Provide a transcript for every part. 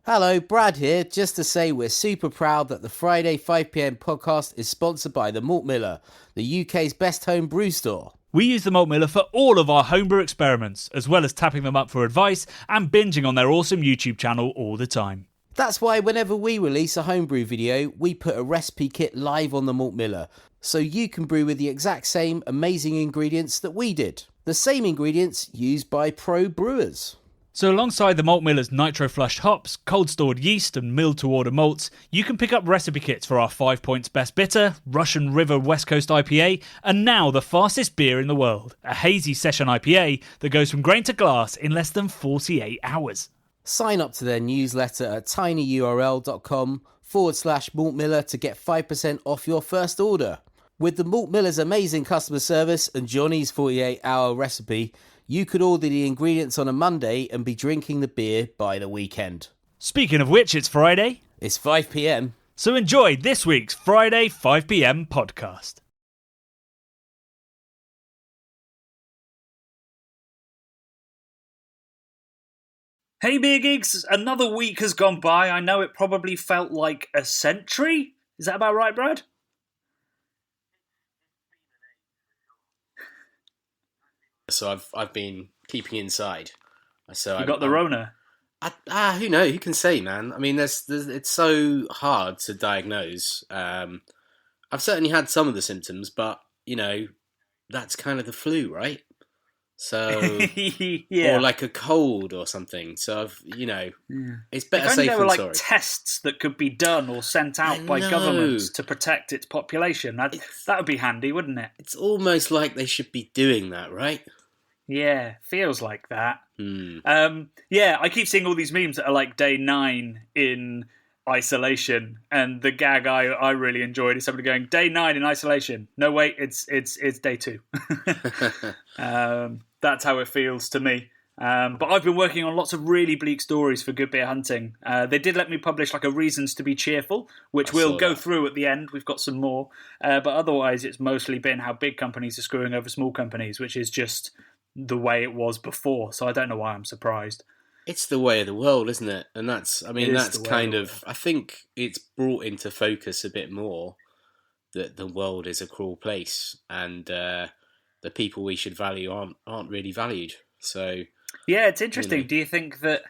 Hello, Brad here, just to say we're super proud that the Friday 5pm podcast is sponsored by the Malt Miller, the UK's best home brew store. We use the Malt Miller for all of our homebrew experiments, as well as tapping them up for advice and binging on their awesome YouTube channel all the time. That's why whenever we release a homebrew video, we put a recipe kit live on the Malt Miller, so you can brew with the exact same amazing ingredients that we did. The same ingredients used by pro brewers. So alongside the Malt Miller's nitro-flushed hops, cold-stored yeast and milled-to-order malts, you can pick up recipe kits for our 5 Points Best Bitter, Russian River West Coast IPA, and now the fastest beer in the world, a hazy session IPA that goes from grain to glass in less than 48 hours. Sign up to their newsletter at tinyurl.com/Malt Miller to get 5% off your first order. With the Malt Miller's amazing customer service and Johnny's 48-hour recipe, you could order the ingredients on a Monday and be drinking the beer by the weekend. Speaking of which, it's Friday. It's 5pm. So enjoy this week's Friday 5pm podcast. Hey Beer Geeks, another week has gone by. I know it probably felt like a century. Is that about right, Brad? So I've been keeping inside. So You got the Rona? Who knows? Who can say, man? I mean, it's so hard to diagnose. I've certainly had some of the symptoms, but that's kind of the flu, right? So Yeah. or like a cold or something. So it's better If only safe there were than sorry. tests that could be done or sent out by governments to protect its population. That would be handy, wouldn't it? It's almost like they should be doing that, right? Yeah, feels like that. Yeah, I keep seeing all these memes that are like day 9 in isolation, and the gag I really enjoyed is somebody going, day 9 in isolation. No, wait, it's day 2. That's how it feels to me. But I've been working on lots of really bleak stories for Good Beer Hunting. They did let me publish like a Reasons to be Cheerful, which we'll go through at the end. We've got some more. But otherwise, it's mostly been how big companies are screwing over small companies, which is just the way it was before. So I don't know why I'm surprised. It's the way of the world, isn't it? And that's kind of, I think it's brought into focus a bit more that the world is a cruel place, and the people we should value aren't really valued. So yeah, it's interesting. Do you think that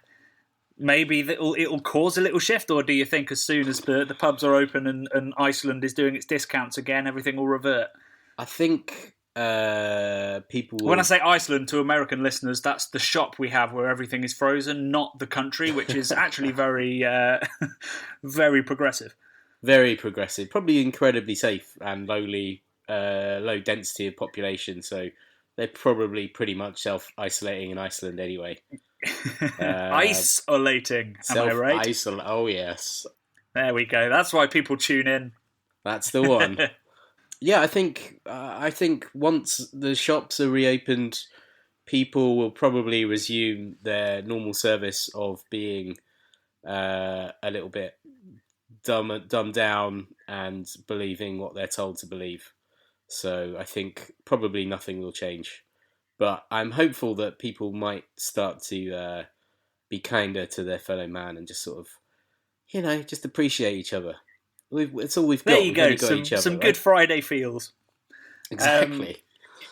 maybe it'll cause a little shift, or do you think as soon as the pubs are open and Iceland is doing its discounts again, everything will revert? I think people will... When I say Iceland to American listeners, that's the shop we have where everything is frozen, not the country, which is actually very, very progressive. Very progressive. Probably incredibly safe and low density of population, so they're probably pretty much self-isolating in Iceland anyway. Isolating, am I right? Oh, yes. There we go. That's why people tune in. That's the one. Yeah, I think once the shops are reopened, people will probably resume their normal service of being a little bit dumbed down and believing what they're told to believe. So I think probably nothing will change. But I'm hopeful that people might start to be kinder to their fellow man and just sort of, just appreciate each other. It's all we've got. There you go. Some right? Good Friday feels. Exactly.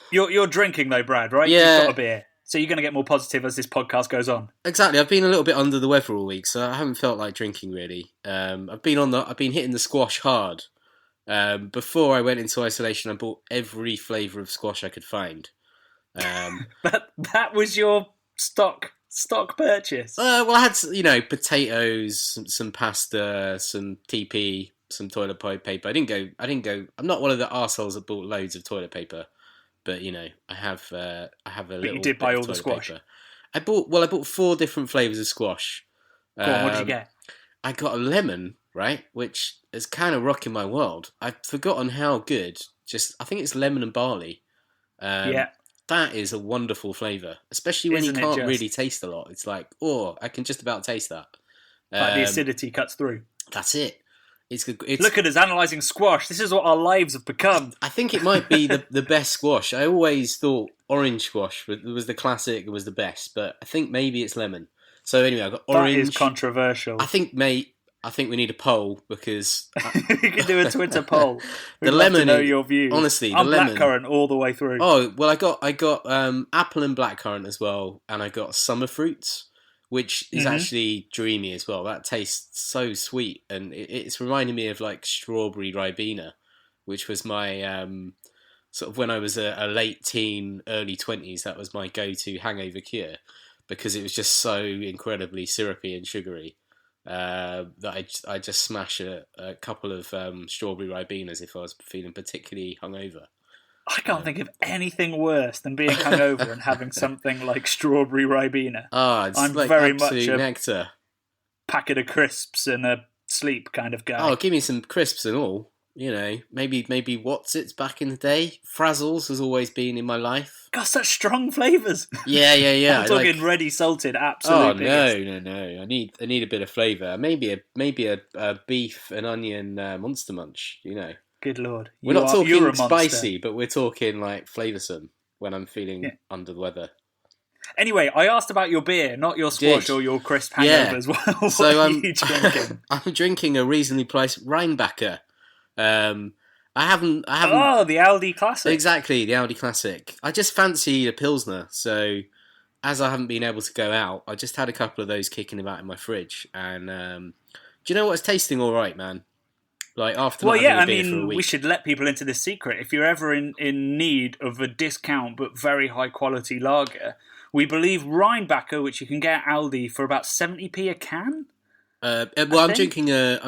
You're drinking though, Brad, right? Yeah. You've got a beer. So you're going to get more positive as this podcast goes on. Exactly. I've been a little bit under the weather all week, so I haven't felt like drinking really. I've been hitting the squash hard. Before I went into isolation, I bought every flavour of squash I could find. That was your stock purchase. Well, I had potatoes, some pasta, some TP, some toilet paper. I didn't go. I'm not one of the arseholes that bought loads of toilet paper, but I have a little. But you did buy all the squash. Paper. I bought 4 different flavours of squash. Go on, what did you get? I got a lemon, right, which is kind of rocking my world. I've forgotten how good. I think it's lemon and barley. Yeah. That is a wonderful flavour, especially when you can't really taste a lot. It's like, I can just about taste that. Like the acidity cuts through. That's it. It's good. Look at us analysing squash. This is what our lives have become. I think it might be the best squash. I always thought orange squash was the classic, it was the best, but I think maybe it's lemon. So anyway, I've got That orange. is controversial. I think, mate. I think we need a poll because We can do a Twitter poll. We'd the love lemon. to know your views. Honestly, I'm the lemon. blackcurrant all the way through. Oh well, I got apple and blackcurrant as well, and I got summer fruits, which is actually dreamy as well. That tastes so sweet, and it's reminding me of like strawberry ribena, which was my sort of when I was a late teen, early 20s. That was my go-to hangover cure because it was just so incredibly syrupy and sugary. That I just smash a couple of strawberry ribenas if I was feeling particularly hungover. I can't think of anything worse than being hungover and having something like strawberry ribena. It's I'm like very much absolute a nectar. packet of crisps and a sleep kind of guy. Oh, give me some crisps and all. You know, maybe What's-It's back in the day. Frazzles has always been in my life. Got such strong flavours. Yeah. I'm talking ready salted, absolutely. Oh no! I need a bit of flavour. Maybe a beef and onion Monster Munch. You know. Good lord. We're not talking spicy, but we're talking like flavoursome when I'm feeling under the weather. Anyway, I asked about your beer, not your squash or your crisp hangover as well. What So are you drinking? I'm drinking a reasonably priced Rheinbacher. I haven't. Oh, the Aldi Classic. Exactly, the Aldi Classic. I just fancy a Pilsner, so as I haven't been able to go out, I just had a couple of those kicking about in my fridge. And do you know what? It's tasting all right, man. Like after not having a beer for a week. We should let people into this secret. If you're ever in need of a discount but very high quality lager, we believe Rheinbacher, which you can get at Aldi for about 70p a can. I'm drinking it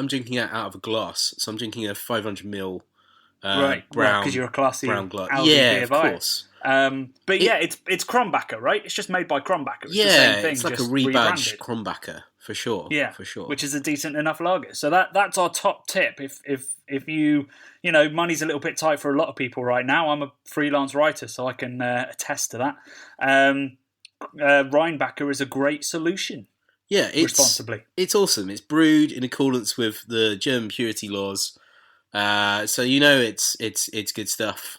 out of a glass, so I'm drinking a 500ml right, brown because you're a classy brown glass. Aldi Yeah, beer of buyer. course. But it's Krombacher, right? It's just made by Krombacher. It's the same thing, it's like a just rebadged rebranded. Krombacher for sure. Yeah, for sure. Which is a decent enough lager. So that's our top tip. If you money's a little bit tight for a lot of people right now. I'm a freelance writer, so I can attest to that. Rheinbacher is a great solution. Yeah, responsibly. It's awesome. It's brewed in accordance with the German purity laws, so it's good stuff.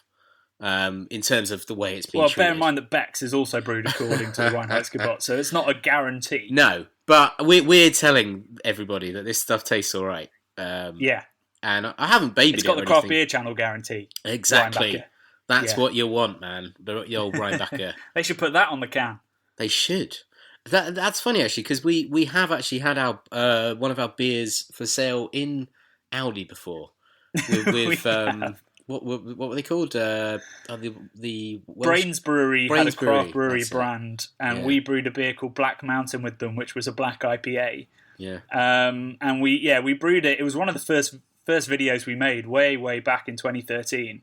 In terms of the way it's been treated. Bear in mind that Beck's is also brewed according to the Reinheitsgebot, so it's not a guarantee. No, but we're telling everybody that this stuff tastes all right. Yeah, and I haven't babied it. It's got the craft beer channel guarantee. Exactly. That's what you want, man. The old Rheinbacher. They should put that on the can. They should. That's funny actually because we have actually had our one of our beers for sale in Aldi before with what were they called? The Welsh... Brains Brewery had a craft brewery That's brand, and we brewed a beer called Black Mountain with them, which was a black IPA. Yeah. And we brewed it. It was one of the first videos we made way back in 2013.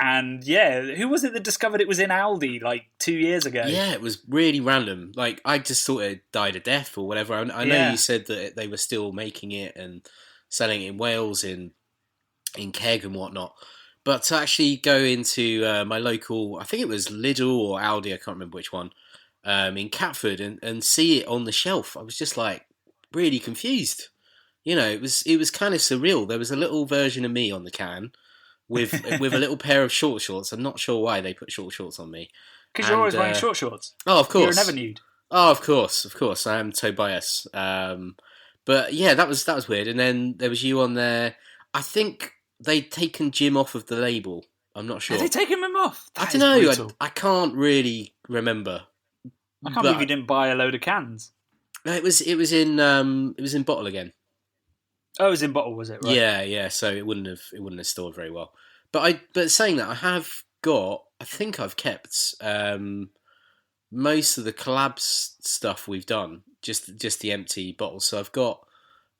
And who was it that discovered it was in Aldi like 2 years ago? Yeah, it was really random. Like I just thought it died a death or whatever. I know you said that they were still making it and selling it in Wales in keg and whatnot. But to actually go into my local, I think it was Lidl or Aldi, I can't remember which one, in Catford and see it on the shelf, I was just like really confused. You know, it was kind of surreal. There was a little version of me on the can with a little pair of short shorts. I'm not sure why they put short shorts on me. Because you're always wearing short shorts. Oh, of course. You're never nude. Oh, of course. I am Tobias. But yeah, that was weird. And then there was you on there. I think they'd taken Jim off of the label. I'm not sure. Have they taken him off? I don't know. I can't really remember. I can't believe you didn't buy a load of cans. It was in bottle again. Oh, it was in bottle, was it? Right. Yeah. So it wouldn't have stored very well. But saying that, I think I've kept most of the collabs stuff we've done, just the empty bottles. So I've got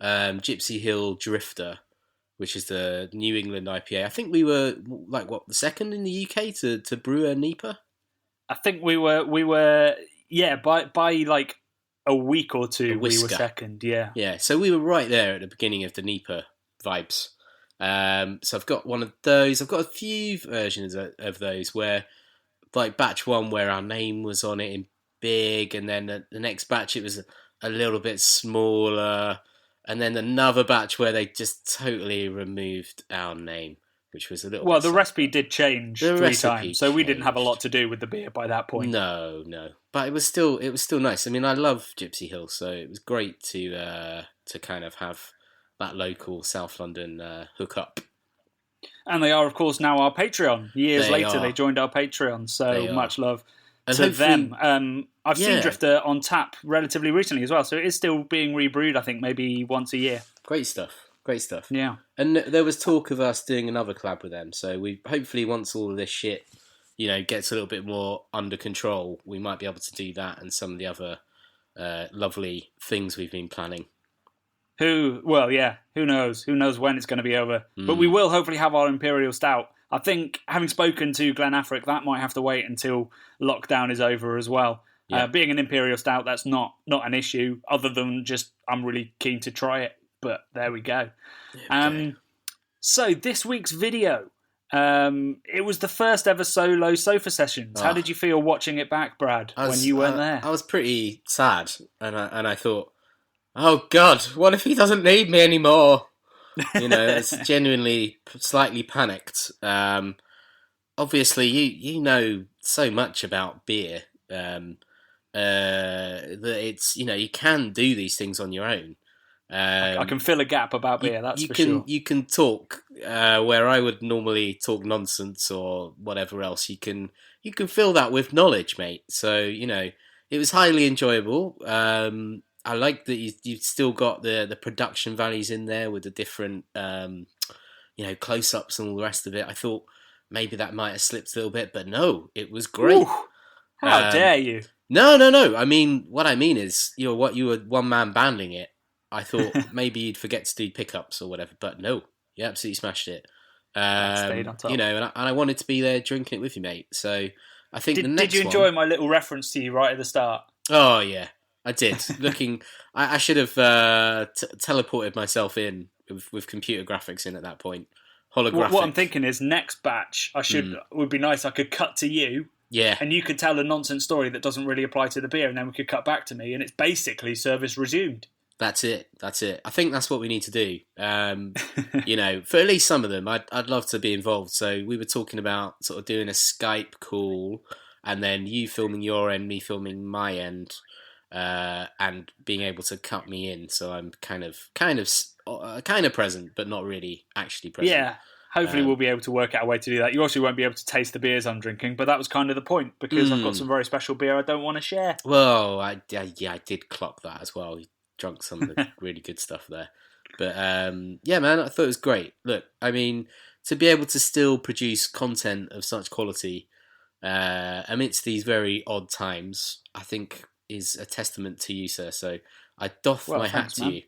Gypsy Hill Drifter, which is the New England IPA. I think we were the second in the UK to brew a NEPA. I think we were by like a week or two we were second. Yeah. So we were right there at the beginning of the NEPA vibes. So I've got one of those. I've got a few versions of those where, like batch one, where our name was on it in big, and then the next batch it was a little bit smaller, and then another batch where they just totally removed our name. which was a little. Well, bit the sad. recipe did change The 3 recipe times, so we didn't have a lot changed. to do with the beer by that point. No, but it was still nice. I mean, I love Gypsy Hill, so it was great to kind of have that local South London hookup. And they are, of course, now our Patreon. Years later, are. they joined our Patreon, so much love And to them. I've seen yeah. Drifter on tap relatively recently as well, so it is still being rebrewed, I think, maybe once a year. Great stuff. Yeah. And there was talk of us doing another collab with them, so we hopefully once all of this shit, gets a little bit more under control, we might be able to do that and some of the other lovely things we've been planning. Who knows? Who knows when it's going to be over? But we will hopefully have our Imperial Stout. I think, having spoken to Glen Affric, that might have to wait until lockdown is over as well. Yeah. Being an Imperial Stout, that's not an issue, other than just I'm really keen to try it. But there we go. So this week's video, it was the first ever solo sofa sessions. How did you feel watching it back, Brad, when you weren't there? I was pretty sad, and I thought, oh God, what if he doesn't need me anymore? It's genuinely slightly panicked. Obviously, you know so much about beer that it's you can do these things on your own. I can fill a gap about beer. Sure. You can talk where I would normally talk nonsense or whatever else. You can fill that with knowledge, mate. So it was highly enjoyable. I like that you've still got the production values in there with the different close-ups and all the rest of it. I thought maybe that might have slipped a little bit, but no, it was great. Ooh, how dare you? No. I mean, what I mean is, you were one-man banding it. I thought maybe you'd forget to do pickups or whatever, but no, you absolutely smashed it. Stayed on top. And I wanted to be there drinking it with you, mate. So I think the next Did you enjoy my little reference to you right at the start? Oh yeah, I did. I should have teleported myself in with computer graphics in at that point. Holographic. What I'm thinking is next batch, would be nice. I could cut to you. Yeah. And you could tell a nonsense story that doesn't really apply to the beer, and then we could cut back to me, and it's basically service resumed. That's it. I think that's what we need to do. For at least some of them, I'd love to be involved. So we were talking about sort of doing a Skype call, and then you filming your end, me filming my end, and being able to cut me in. So I'm kind of present, but not really actually present. Yeah. Hopefully we'll be able to work out a way to do that. You also won't be able to taste the beers I'm drinking, but that was kind of the point, because I've got some very special beer I don't want to share. Well, I did clock that as well. Drunk some of the really good stuff there. But yeah, man, I thought it was great. Look, I mean, to be able to still produce content of such quality amidst these very odd times, I think is a testament to you, sir. So I doff my hat to you.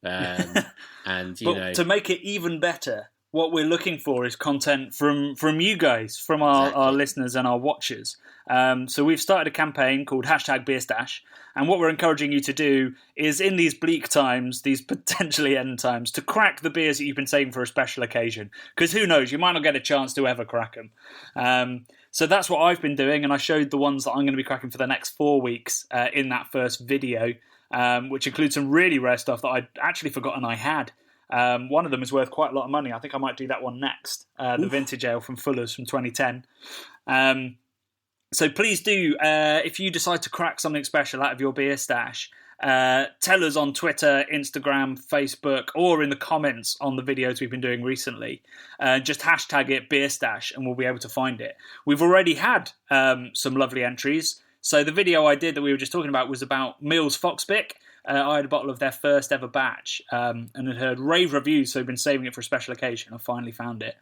And to make it even better, what we're looking for is content from you guys, from our listeners and our watchers. So we've started a campaign called #BeerStash, and what we're encouraging you to do is, in these bleak times, these potentially end times, to crack the beers that you've been saving for a special occasion. Because who knows, you might not get a chance to ever crack them. So that's what I've been doing, and I showed the ones that I'm going to be cracking for the next 4 weeks in that first video, which includes some really rare stuff that I'd actually forgotten I had. One of them is worth quite a lot of money. I think I might do that one next. The vintage ale from Fuller's from 2010. So please do, if you decide to crack something special out of your beer stash, tell us on Twitter, Instagram, Facebook, or in the comments on the videos we've been doing recently. Just hashtag it beer stash and we'll be able to find it. We've already had some lovely entries. So the video I did that we were just talking about was about Mills Foxpick. I had a bottle of their first ever batch and had heard rave reviews, so I've been saving it for a special occasion. I finally found it.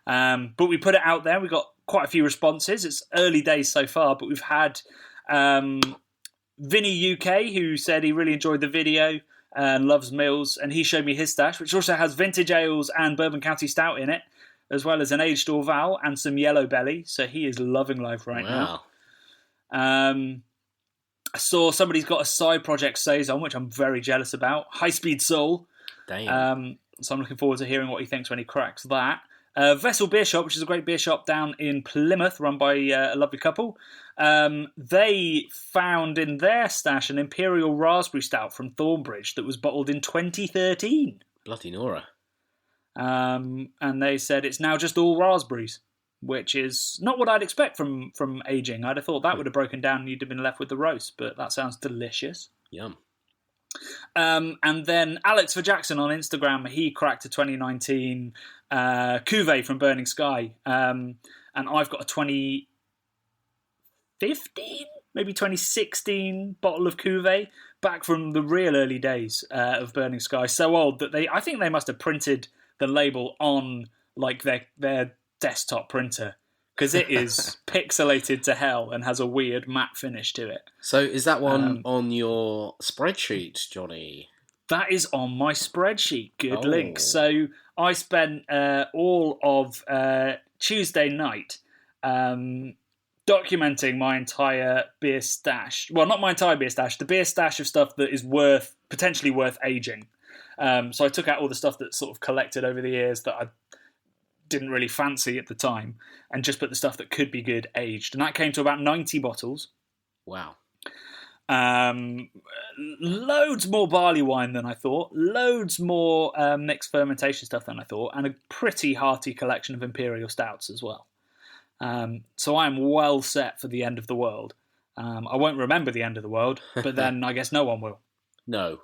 But we put it out there. We got quite a few responses. It's early days so far, but we've had Vinny UK, who said he really enjoyed the video and loves Mills, and he showed me his stash, which also has vintage ales and Bourbon County Stout in it, as well as an aged Orval and some Yellow Belly. So he is loving life right now. I saw somebody's got a side project Saison, which I'm very jealous about. High Speed Soul. Damn. So I'm looking forward to hearing what he thinks when he cracks that. Vessel Beer Shop, which is a great beer shop down in Plymouth, run by a lovely couple. They found in their stash an Imperial Raspberry Stout from Thornbridge that was bottled in 2013. Bloody Nora. and they said it's now just all raspberries, which is not what I'd expect from aging. I'd have thought that would have broken down and you'd have been left with the roast, but that sounds delicious. Yum. And then Alex for Jackson on Instagram, he cracked a 2019 cuvee from Burning Sky, and I've got a 2015, maybe 2016 bottle of cuvee back from the real early days of Burning Sky. So old that I think they must have printed the label on like their desktop printer, because it is pixelated to hell and has a weird matte finish to it. So is that one on your spreadsheet, Johnny? That is on my spreadsheet. Good link. So I spent all of Tuesday night documenting my entire beer stash. Well, not my entire beer stash, the beer stash of stuff that is potentially worth aging. So I took out all the stuff that's sort of collected over the years that I didn't really fancy at the time, and just put the stuff that could be good aged. And that came to about 90 bottles. Wow. Loads more barley wine than I thought, loads more mixed fermentation stuff than I thought, and a pretty hearty collection of imperial stouts as well. So I am well set for the end of the world. I won't remember the end of the world, but then I guess no one will. No.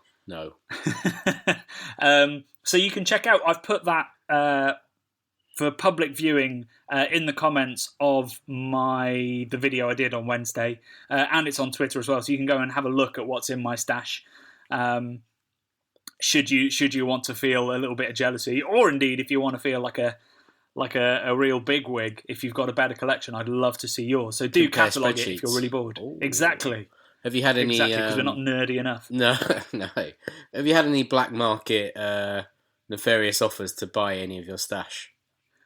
So you can check out, I've put that for public viewing in the comments of the video I did on Wednesday, and it's on Twitter as well, so you can go and have a look at what's in my stash. Should you want to feel a little bit of jealousy, or indeed if you want to feel like a real bigwig, if you've got a better collection, I'd love to see yours. So do catalogue it if you're really bored. Ooh. Exactly. Have you had any? Exactly, because we're not nerdy enough. No. Have you had any black market nefarious offers to buy any of your stash?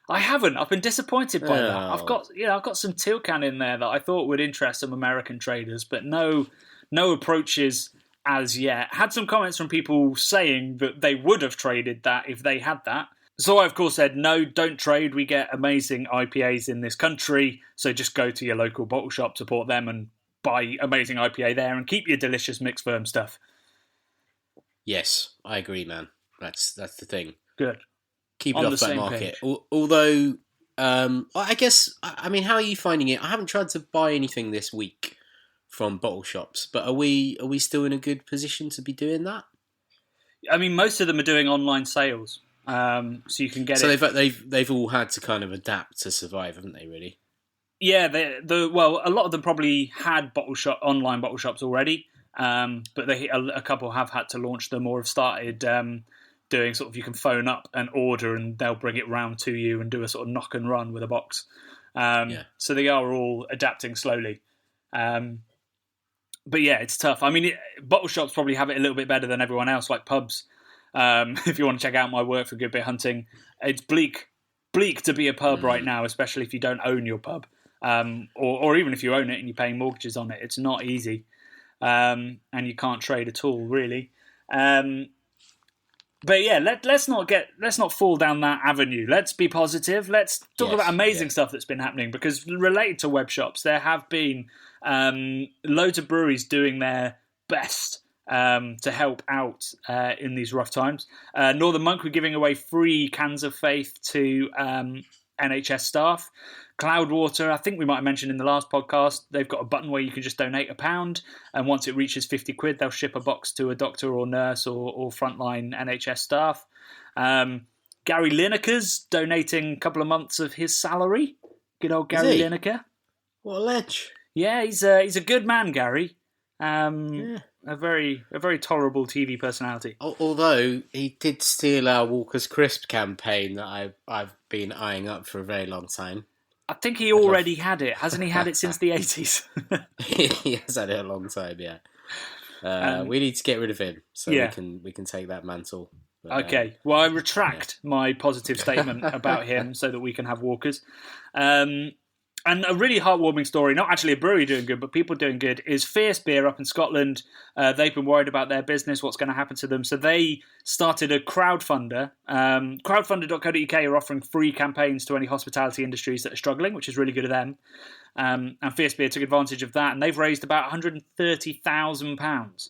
I haven't. I've been disappointed by that. I've got some Tilcan in there that I thought would interest some American traders, but no approaches as yet. Had some comments from people saying that they would have traded that if they had that. So I, of course, said, no, don't trade. We get amazing IPAs in this country, so just go to your local bottle shop, support them, and buy amazing IPA there, and keep your delicious mixed firm stuff. Yes, I agree, man. That's the thing. Good. Keep it off that market. Although, I guess, I mean, how are you finding it? I haven't tried to buy anything this week from bottle shops, but are we still in a good position to be doing that? I mean, most of them are doing online sales, so you can get it. So they've all had to kind of adapt to survive, haven't they? Really? Yeah. A lot of them probably had online bottle shops already, but a couple have had to launch them or have started doing sort of, you can phone up and order and they'll bring it round to you and do a sort of knock and run with a box. So they are all adapting slowly. But yeah, it's tough. I mean, bottle shops probably have it a little bit better than everyone else, like pubs. If you want to check out my work for Good Beer Hunting, it's bleak to be a pub right now, especially if you don't own your pub. Or even if you own it and you're paying mortgages on it. It's not easy. And you can't trade at all, really. But yeah, let's not fall down that avenue. Let's be positive. Let's talk about amazing stuff that's been happening, because related to web shops, there have been loads of breweries doing their best to help out in these rough times. Northern Monk were giving away free cans of Faith to NHS staff. Cloudwater, I think we might have mentioned in the last podcast, they've got a button where you can just donate £1, and once it reaches 50 quid, they'll ship a box to a doctor or nurse or frontline NHS staff. Gary Lineker's donating a couple of months of his salary. Good old Gary Lineker. What a ledge. Yeah, he's a good man, Gary. A very tolerable TV personality. Although he did steal our Walker's Crisp campaign that I've been eyeing up for a very long time. I think he already had it. Hasn't he had it since the 80s? He has had it a long time, yeah. We need to get rid of him so we can take that mantle. But, okay. Well, I retract my positive statement about him so that we can have Walkers. And a really heartwarming story, not actually a brewery doing good, but people doing good, is Fierce Beer up in Scotland. They've been worried about their business, what's going to happen to them. So they started a crowdfunder. Crowdfunder.co.uk are offering free campaigns to any hospitality industries that are struggling, which is really good of them. And Fierce Beer took advantage of that, and they've raised about £130,000.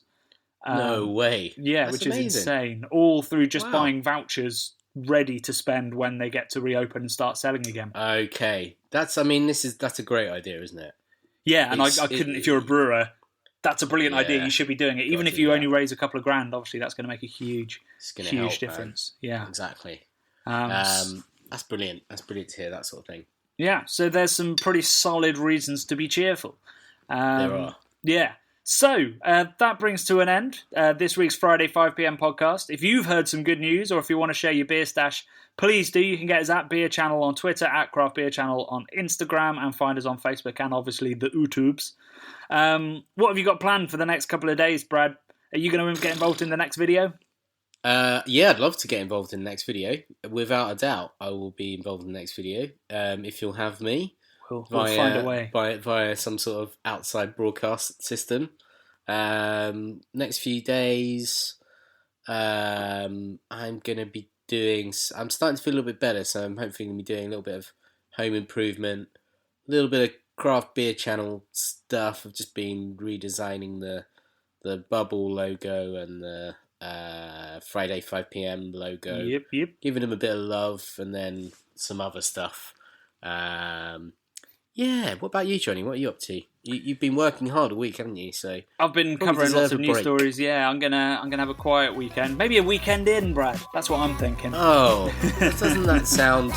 No way. Yeah, That's which amazing. is insane. All through just buying vouchers ready to spend when they get to reopen and start selling again. Okay, that's a great idea, isn't it? Yeah, and I couldn't. If you're a brewer, that's a brilliant idea. You should be doing it, even if you only raise a couple of grand. Obviously, that's going to make a huge difference. Man. Yeah, exactly. That's brilliant. That's brilliant to hear that sort of thing. Yeah, so there's some pretty solid reasons to be cheerful. There are. Yeah. So that brings to an end this week's Friday 5pm podcast. If you've heard some good news, or if you want to share your beer stash, please do. You can get us at Beer Channel on Twitter, at Craft Beer Channel on Instagram, and find us on Facebook and obviously the YouTubes. What have you got planned for the next couple of days, Brad? Are you going to get involved in the next video? Yeah, I'd love to get involved in the next video. Without a doubt, I will be involved in the next video. If you'll have me. We'll find a way. Via some sort of outside broadcast system. Next few days, I'm going to be doing... I'm starting to feel a little bit better, so I'm hopefully going to be doing a little bit of home improvement, a little bit of Craft Beer Channel stuff. I've just been redesigning the bubble logo and the Friday 5pm logo. Yep. Giving them a bit of love, and then some other stuff. Yeah, what about you, Johnny? What are you up to? You've been working hard all week, haven't you? So I've been covering lots of news stories. Yeah, I'm gonna have a quiet weekend. Maybe a weekend in, Brad. That's what I'm thinking. Oh, doesn't that sound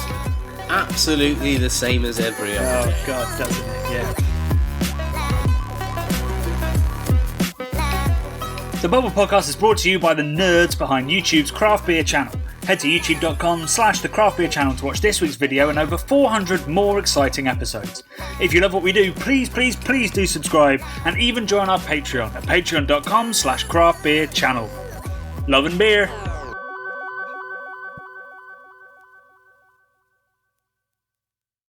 absolutely the same as every other day? Oh God, doesn't it? Yeah. The Bubble Podcast is brought to you by the nerds behind YouTube's Craft Beer Channel. Head to youtube.com/the Craft Beer Channel to watch this week's video and over 400 more exciting episodes. If you love what we do, please do subscribe and even join our Patreon at patreon.com/craftbeerchannel. Love and beer.